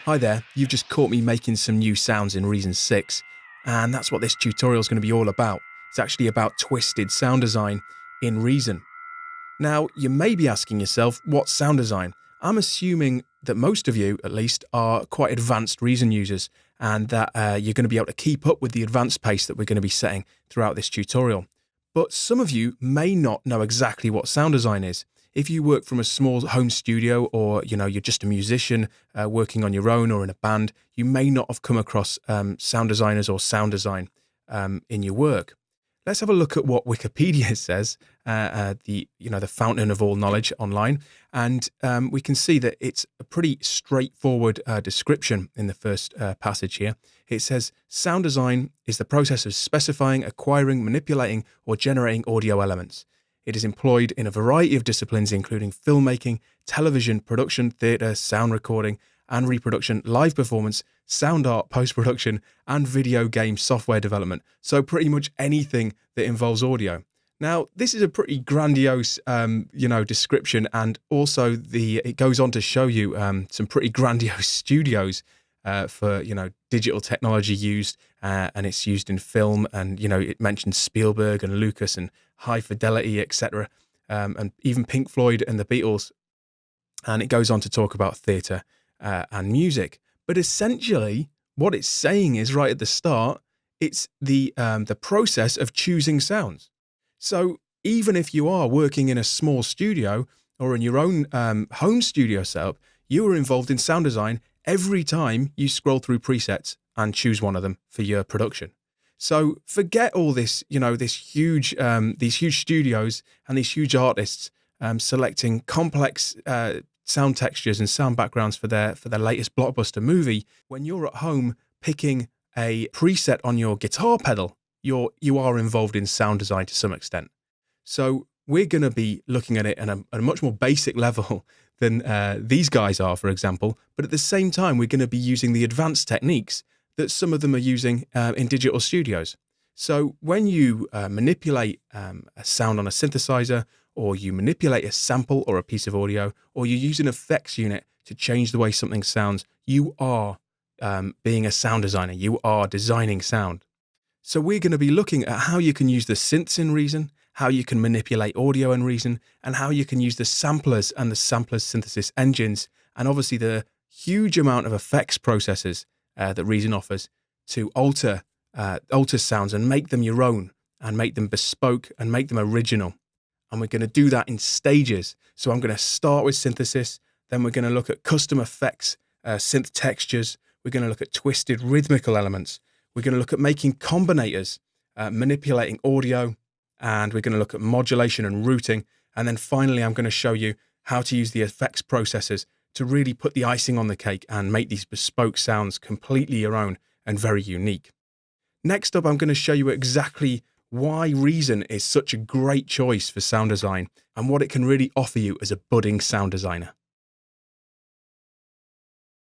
Hi there, you've just caught me making some new sounds in Reason 6, and that's what this tutorial is going to be all about. It's actually about twisted sound design in Reason. Now, you may be asking yourself, what's sound design? I'm assuming that most of you, at least, are quite advanced Reason users, and that you're going to be able to keep up with the advanced pace that we're going to be setting throughout this tutorial. But some of you may not know exactly what sound design is. If you work from a small home studio, or you're just a musician working on your own or in a band, you may not have come across sound designers or sound design in your work. Let's have a look at what Wikipedia says, the fountain of all knowledge online, and we can see that it's a pretty straightforward description in the first passage here. It says, sound design is the process of specifying, acquiring, manipulating, or generating audio elements. It is employed in a variety of disciplines, including filmmaking, television, production, theatre, sound recording and reproduction, live performance, sound art, post-production, and video game software development. So pretty much anything that involves audio. Now, this is a pretty grandiose, description, and also it goes on to show you some pretty grandiose studios for digital technology used, and it's used in film, and it mentions Spielberg and Lucas and High Fidelity, etc., and even Pink Floyd and the Beatles, and it goes on to talk about theatre and music. But essentially, what it's saying is right at the start, it's the process of choosing sounds. So even if you are working in a small studio or in your own home studio setup, you are involved in sound design every time you scroll through presets and choose one of them for your production. So forget all this, these huge studios and these huge artists selecting complex sound textures and sound backgrounds for their latest blockbuster movie. When you're at home picking a preset on your guitar pedal, you are involved in sound design to some extent. So we're going to be looking at it at a much more basic level than these guys are, for example. But at the same time, we're going to be using the advanced techniques that some of them are using in digital studios. So when you manipulate a sound on a synthesizer, or you manipulate a sample or a piece of audio, or you use an effects unit to change the way something sounds, you are being a sound designer. You are designing sound. So we're going to be looking at how you can use the synths in Reason, how you can manipulate audio in Reason, and how you can use the samplers and the sampler synthesis engines, and obviously the huge amount of effects processes that Reason offers to alter sounds and make them your own, and make them bespoke and make them original. And we're going to do that in stages. So I'm going to start with synthesis, then we're going to look at custom effects, synth textures, we're going to look at twisted rhythmical elements, we're going to look at making combinators, manipulating audio, and we're going to look at modulation and routing. And then finally, I'm going to show you how to use the effects processors to really put the icing on the cake and make these bespoke sounds completely your own and very unique. Next up, I'm going to show you exactly why Reason is such a great choice for sound design and what it can really offer you as a budding sound designer.